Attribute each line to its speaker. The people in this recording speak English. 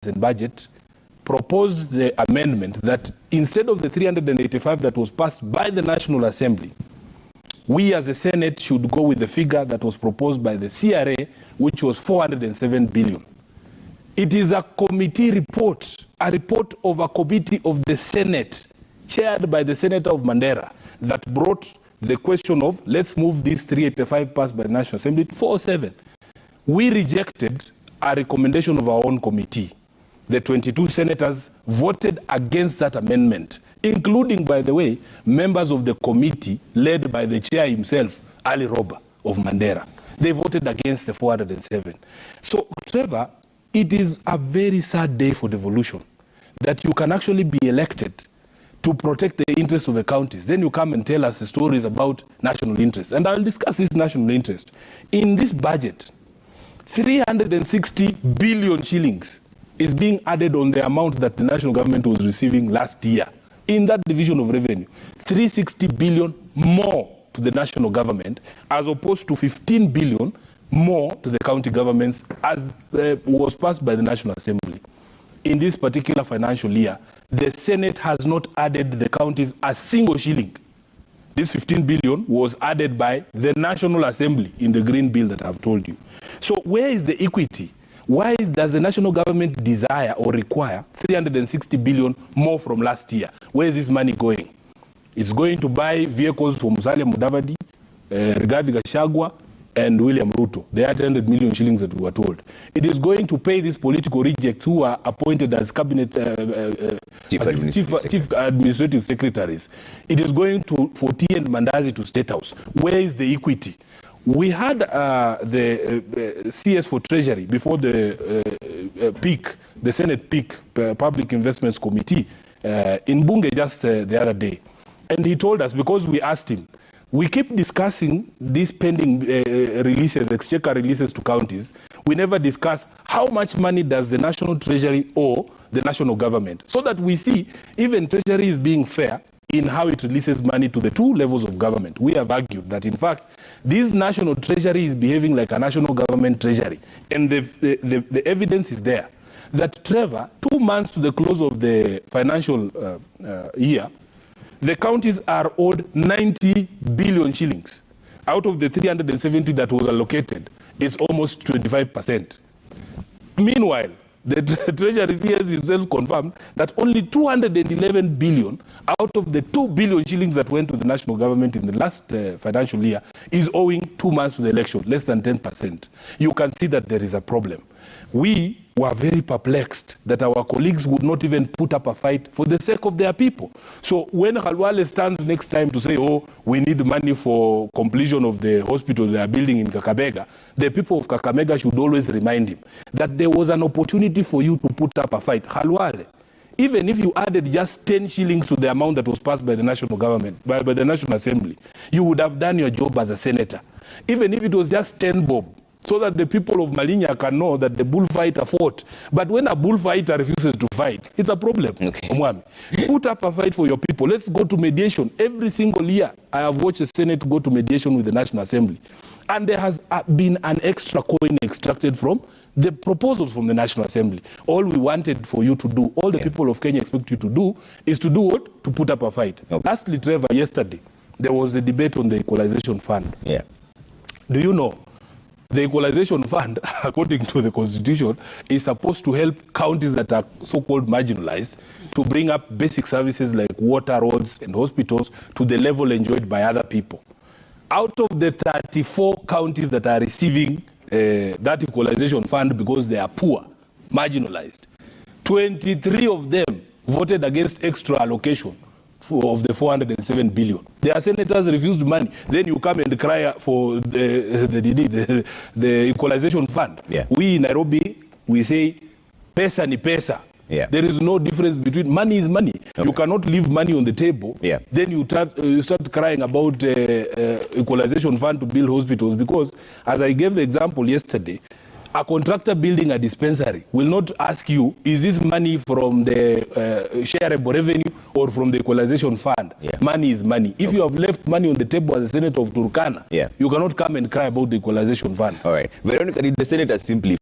Speaker 1: and Budget proposed the amendment that instead of the 385 that was passed by the National Assembly, we as a Senate should go with the figure that was proposed by the CRA, which was 407 billion. It is a committee report, a report of a committee of the Senate, chaired by the Senator of Mandera, that brought the question of let's move this 385 passed by the National Assembly to 407. We rejected a recommendation of our own committee. The 22 senators voted against that amendment, including, by the way, members of the committee led by the chair himself, Ali Roba of Mandera. They voted against the 407. So, Trevor, it is a very sad day for devolution that you can actually be elected to protect the interests of the counties. Then you come and tell us stories about national interest. And I'll discuss this national interest. In this budget, 360 billion shillings is being added on the amount that the national government was receiving last year. In that division of revenue, 360 billion more to the national government, as opposed to 15 billion more to the county governments, as was passed by the National Assembly. In this particular financial year, the Senate has not added the counties a single shilling. This 15 billion was added by the National Assembly in the Green Bill that I've told you. So where is the equity? Why does the national government desire or require 360 billion more from last year? Where is this money going? It's going to buy vehicles for Musalia Mudavadi, Rigathi Gachagua, and William Ruto. They are 300 million shillings that we were told. It is going to pay these political rejects who are appointed as cabinet chief administrative secretaries. It is going for T and Mandazi to State House. Where is the equity? We had the CS for Treasury before the PIC, the Senate PIC, Public Investments Committee, in Bunge just the other day. And he told us, because we asked him, we keep discussing these pending releases, exchequer releases to counties. We never discuss how much money does the National Treasury owe the national government, so that we see even Treasury is being fair in how it releases money to the two levels of government. We have argued that, in fact, this National Treasury is behaving like a national government treasury. And the evidence is there that, Trevor, 2 months to the close of the financial year, the counties are owed 90 billion shillings. Out of the 370 that was allocated, it's almost 25%. Meanwhile, the Treasury CS himself confirmed that only 211 billion out of the 2 billion shillings that went to the national government in the last financial year is owing 2 months to the election, less than 10%. You can see that there is a problem. We were very perplexed that our colleagues would not even put up a fight for the sake of their people. So when Khalwale stands next time to say, oh, we need money for completion of the hospital they are building in Kakamega, the people of Kakamega should always remind him that there was an opportunity for you to put up a fight. Khalwale, even if you added just 10 shillings to the amount that was passed by the national government, by the National Assembly, you would have done your job as a senator. Even if it was just 10 bob, so that the people of Malinya can know that the bullfighter fought. But when a bullfighter refuses to fight, it's a problem. Okay. Put up a fight for your people. Let's go to mediation. Every single year, I have watched the Senate go to mediation with the National Assembly. And there has been an extra coin extracted from the proposals from the National Assembly. All we wanted for you to do, all the people of Kenya expect you to do, is to do what? To put up a fight. Okay. Lastly, Trevor, yesterday, there was a debate on the Equalization Fund. Yeah. Do you know? The Equalization Fund, according to the Constitution, is supposed to help counties that are so-called marginalized to bring up basic services like water, roads, and hospitals to the level enjoyed by other people. Out of the 34 counties that are receiving that Equalization Fund because they are poor, marginalized, 23 of them voted against extra allocation of the 407 billion. Their senators refused money. Then you come and cry for the Equalization Fund. Yeah. We in Nairobi, we say, pesa ni pesa. Yeah. There is no difference between money is money. Okay. You cannot leave money on the table. Yeah. Then you start crying about Equalization Fund to build hospitals, because, as I gave the example yesterday, a contractor building a dispensary will not ask you, is this money from the shareable revenue or from the Equalization Fund? Yeah. Money is money. If you have left money on the table as a senator of Turkana, you cannot come and cry about the Equalization Fund.
Speaker 2: All right. Veronica, did the senators simply